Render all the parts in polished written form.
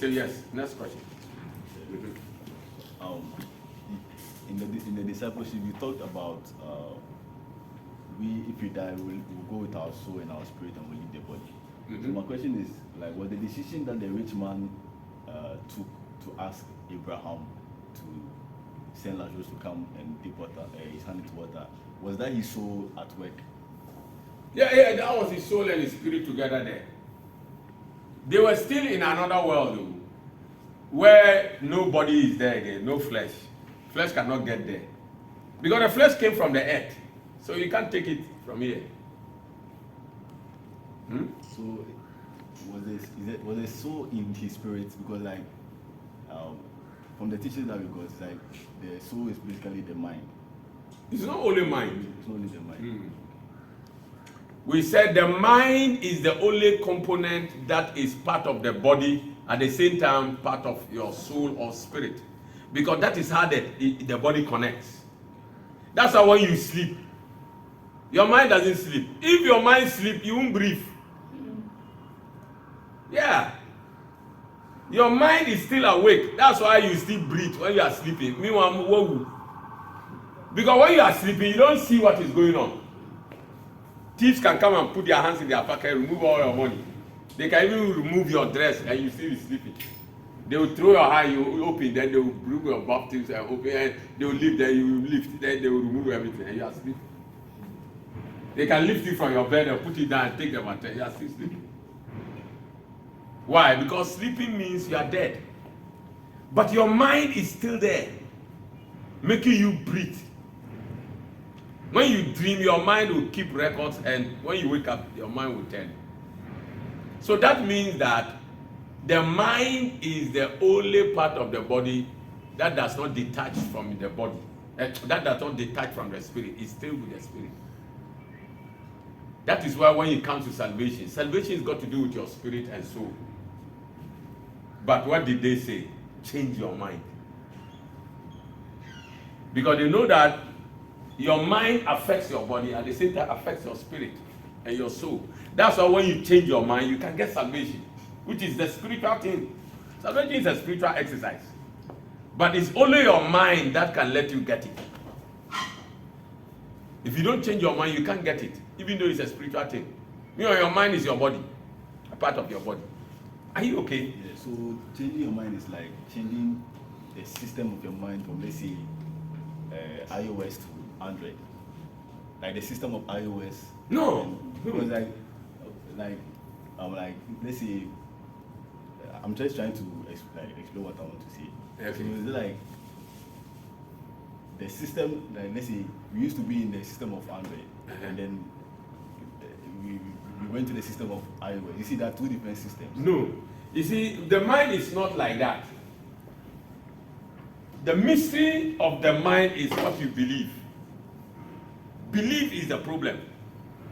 Say yes. Next question. In the discipleship, you talked about if we die, we'll go with our soul and our spirit, and we'll leave the body. So my question is, like, was the decision that the rich man took to ask Abraham to send Lazarus to come and dip water, his hand into water, was that his soul at work? Yeah, that was his soul and his spirit together there. They were still in another world, though, where nobody is there again, no flesh. Flesh cannot get there. Because the flesh came from the earth, so you can't take it from here. So was there soul in his spirit? Because like from the teaching that we got, it's like the soul is basically the mind. It's not only mind. It's not only the mind. We said the mind is the only component that is part of the body, at the same time part of your soul or spirit. Because that is how the body connects. That's how when you sleep, your mind doesn't sleep. If your mind sleeps, you won't breathe. Yeah. Your mind is still awake. That's why you still breathe when you are sleeping. Meanwhile, because when you are sleeping, you don't see what is going on. Thieves can come and put their hands in their pocket, remove all your money. They can even remove your dress and you still be sleeping. They will throw your eye, you open, then they will remove your baptism and open, and they will lift, then you will lift, then they will remove everything and you are sleeping. They can lift you from your bed and put it down and take the matter, you are still sleeping. Why? Because sleeping means you are dead. But your mind is still there, making you breathe. When you dream, your mind will keep records, and when you wake up, your mind will tell you. So that means that the mind is the only part of the body that does not detach from the body. That does not detach from the spirit. It's still with the spirit. That is why when it comes to salvation, salvation has got to do with your spirit and soul. But what did they say? Change your mind. Because they know that your mind affects your body, at the same time affects your spirit and your soul. That's why when you change your mind, you can get salvation, which is the spiritual thing. Salvation is a spiritual exercise. But it's only your mind that can let you get it. If you don't change your mind, you can't get it, even though it's a spiritual thing. You know, your mind is your body, a part of your body. Are you okay? Yeah, so changing your mind is like changing the system of your mind from, let's say, iOS to Android. Like the system of iOS. No. Because let's say, I'm just trying to explain what I want to say. Okay. So it's like the system, like let's say, we used to be in the system of Android, and then we went to the system of iOS. You see, there are two different systems. No. You see, the mind is not like that. The mystery of the mind is what you believe. Belief is the problem.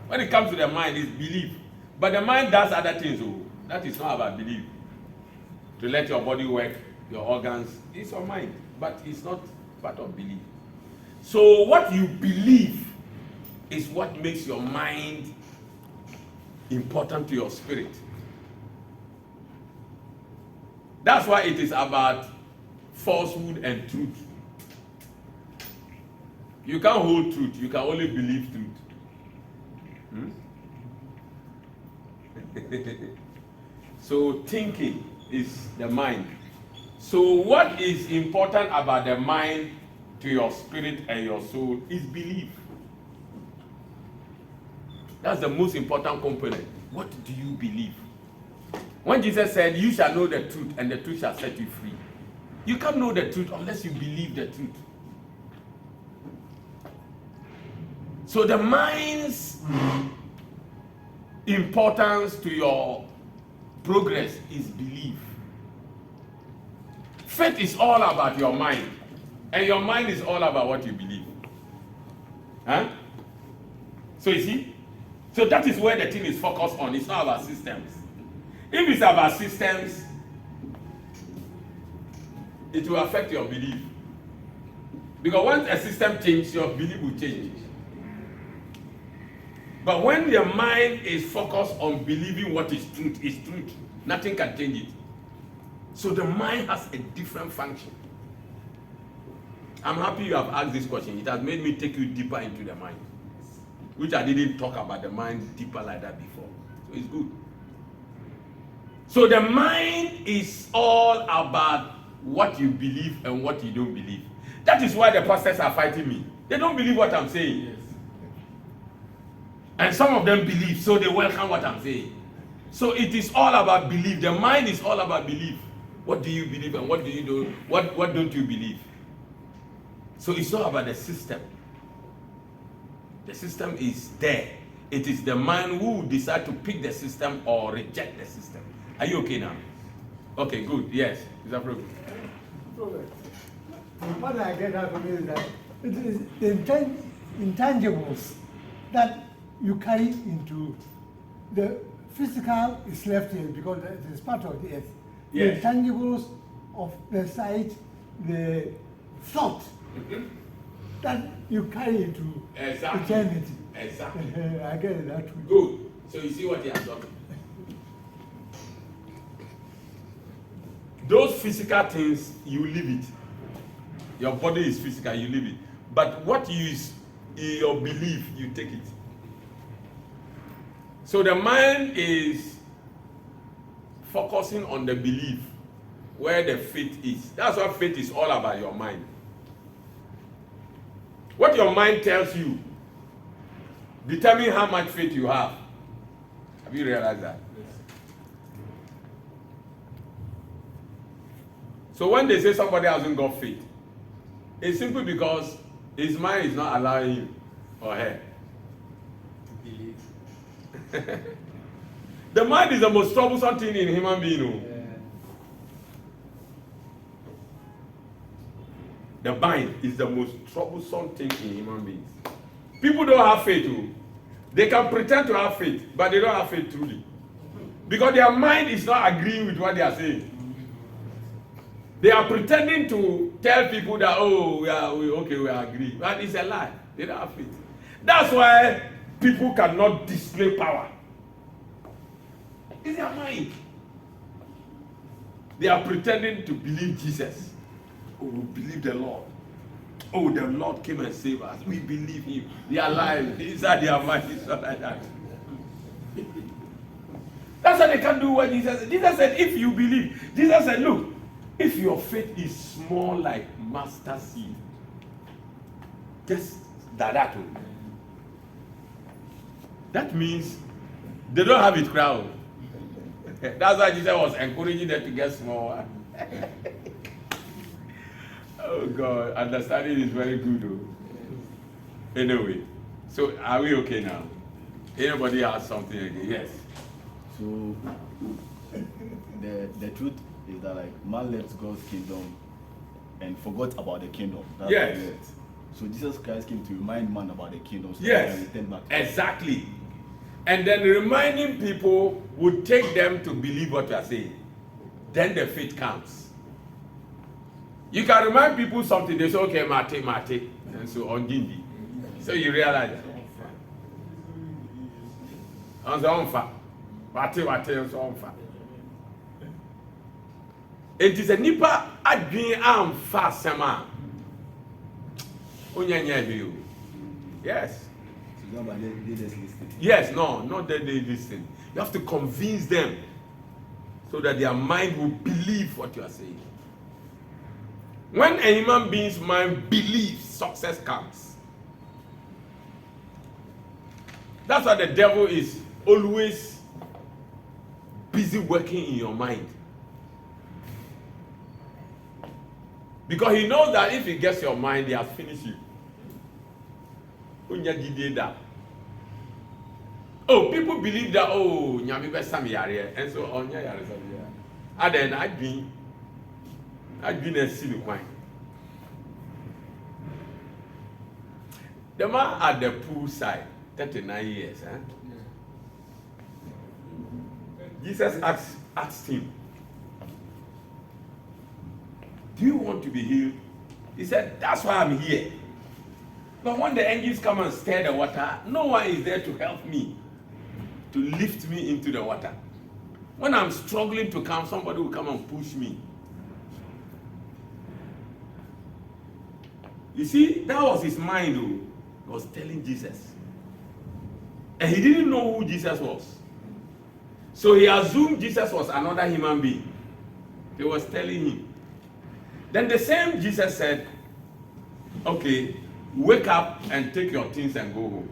When it comes to the mind, it's belief. But the mind does other things. Oh, that is not about belief. To let your body work, your organs, it's your mind. But it's not part of belief. So what you believe is what makes your mind important to your spirit. That's why it is about falsehood and truth. You can't hold truth, you can only believe truth. So thinking is the mind. So what is important about the mind to your spirit and your soul is belief. That's the most important component. What do you believe? When Jesus said, you shall know the truth and the truth shall set you free. You can't know the truth unless you believe the truth. So the mind's importance to your progress is belief. Faith is all about your mind. And your mind is all about what you believe. Huh? So you see? So that is where the thing is focused on. It's not about systems. If it's about systems, it will affect your belief. Because once a system changes, your belief will change. But when your mind is focused on believing what is truth, nothing can change it. So the mind has a different function. I'm happy you have asked this question. It has made me take you deeper into the mind, which I didn't talk about the mind deeper like that before. So it's good. So the mind is all about what you believe and what you don't believe. That is why the pastors are fighting me. They don't believe what I'm saying. Yes. And some of them believe, so they welcome what I'm saying. So it is all about belief. The mind is all about belief. What do you believe and what do you do? What don't you believe? So it's all about the system. The system is there. It is the mind who decide to pick the system or reject the system. Are you okay now? Okay, good. Yes. Is that problem? What I get out of it is that it is the intangibles that you carry into the physical is left here because it is part of the earth. Yes. The intangibles of the sight, the thought that you carry into eternity. Exactly. I get it that way. Good. So you see what he has done. Those physical things, you leave it. Your body is physical, you leave it. But what you is your belief, you take it. So the mind is focusing on the belief, where the faith is. That's what faith is all about, your mind. What your mind tells you determine how much faith you have. Have you realized that? So when they say somebody hasn't got faith, it's simply because his mind is not allowing him or her to believe. The mind is the most troublesome thing in human being. Yeah. The mind is the most troublesome thing in human beings. People don't have faith. They can pretend to have faith, but they don't have faith truly. Because their mind is not agreeing with what they are saying. They are pretending to tell people that, oh, we agree. But it's a lie. They don't have faith. That's why people cannot display power. It's their mind. They are pretending to believe Jesus. Oh, we believe the Lord. Oh, the Lord came and saved us. We believe him. They are lying. Inside their mind, it's not like that. That's why they can't do what Jesus said. Jesus said, if you believe. Jesus said, look, if your faith is small like mustard seed, just that will. That means they don't have it crowd. That's why Jesus was encouraging them to get small. Oh God, understanding is very good though. Anyway, so are we okay now? Anybody has something again? Yes. So the truth is that like man left God's kingdom and forgot about the kingdom. That's yes. So Jesus Christ came to remind man about the kingdom. So yes. They can return back. Exactly. And then reminding people would take them to believe what you are saying. Then the faith comes. You can remind people something, they say, okay, mate, and so on Gindi. So you realize that. On the onfa. Mate, and so onfa. It is a nipa adwin amfa sema. Onyanyabi. Yes. So they just listen. Yes, no, not that they listen. You have to convince them so that their mind will believe what you are saying. When a human being's mind believes, success comes. That's why the devil is always busy working in your mind. Because he knows that if he gets your mind, he has finished you. Oh, people believe that, oh, nyami be sami yare, and so on yare sami yare. And then I've been a silly wine. The man at the poolside, 39 years, huh? Yeah. Jesus asked him, do you want to be healed? He said, that's why I'm here. But when the angels come and stir the water, no one is there to help me, to lift me into the water. When I'm struggling to come, somebody will come and push me. You see, that was his mind, though. He was telling Jesus. And he didn't know who Jesus was. So he assumed Jesus was another human being. He was telling him. Then the same Jesus said, okay, wake up and take your things and go home.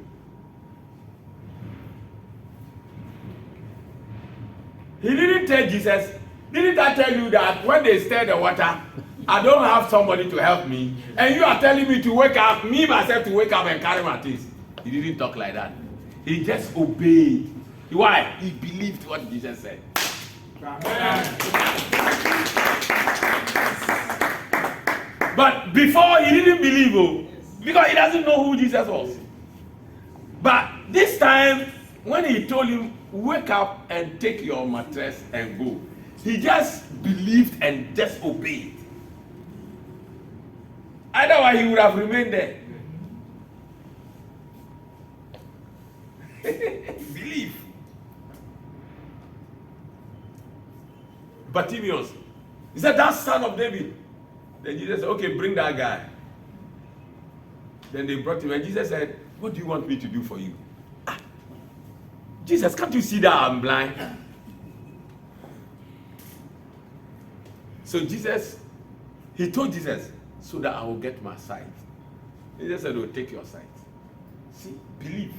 He didn't tell Jesus, didn't I tell you that when they stir the water, I don't have somebody to help me, and you are telling me to wake up, me myself to wake up and carry my things? He didn't talk like that. He just obeyed. Why? He believed what Jesus said. But before, he didn't believe, because he doesn't know who Jesus was. But this time, when he told him, wake up and take your mattress and go, he just believed and just obeyed. Otherwise, he would have remained there. Believe. Bartimaeus, he said, that son of David. Then Jesus said, okay, bring that guy. Then they brought him, and Jesus said, what do you want me to do for you? Jesus, can't you see that I'm blind? So Jesus, he told Jesus, so that I will get my sight. Jesus said, oh, take your sight. See, believe.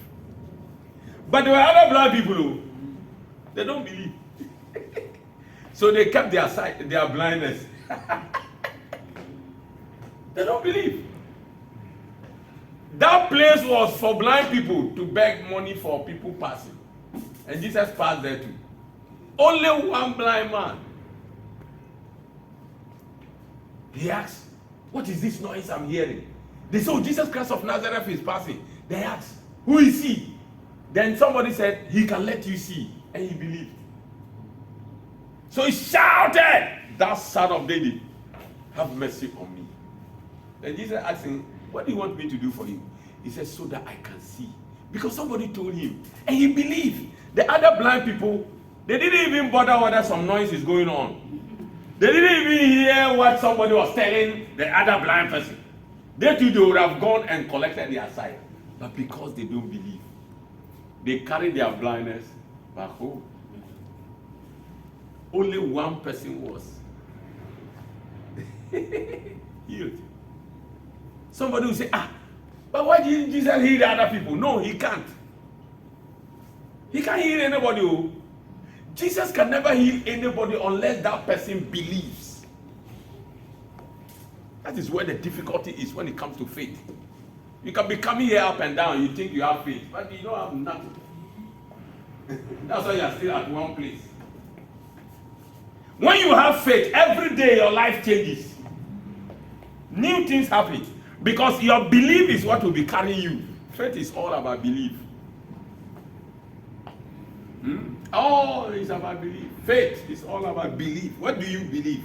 But there were other blind people who, they don't believe. So they kept their sight, their blindness. They don't believe. That place was for blind people to beg money for people passing. And Jesus passed there too. Only one blind man. He asked, what is this noise I'm hearing? They said, oh, Jesus Christ of Nazareth is passing. They asked, who is he? Then somebody said, he can let you see. And he believed. So he shouted, that son of David, have mercy on me. Then Jesus asked him, what do you want me to do for you? He said, so that I can see. Because somebody told him. And he believed. The other blind people, they didn't even bother whether some noise is going on. They didn't even hear what somebody was telling the other blind person. They too, they would have gone and collected their sight. But because they don't believe, they carry their blindness back home. Only one person was healed. Somebody will say, but why didn't Jesus heal the other people? No, he can't. He can't heal anybody. Jesus can never heal anybody unless that person believes. That is where the difficulty is when it comes to faith. You can be coming here up and down, you think you have faith, but you don't have nothing. That's why you are still at one place. When you have faith, every day your life changes. New things happen. Because your belief is what will be carrying you. Faith is all about belief. Oh, it's about belief. Faith is all about belief. What do you believe?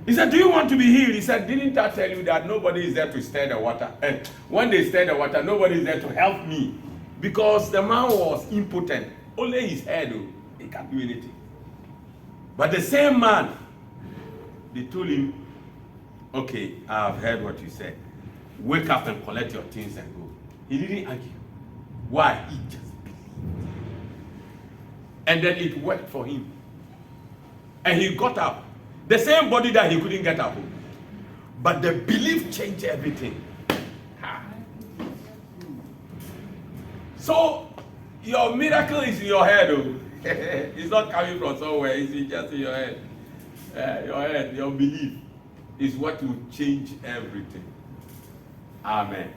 He said, do you want to be healed? He said, didn't I tell you that nobody is there to stir the water? And when they stir the water, nobody is there to help me. Because the man was impotent. Only his head, he can't do anything. But the same man, they told him, okay, I have heard what you said. Wake up and collect your things and go. He didn't argue. Why? He just believed. And then it worked for him. And he got up. The same body that he couldn't get up. But the belief changed everything. So, your miracle is in your head. It's not coming from somewhere. It's just in your head. Your head, your belief is what will change everything. Amen.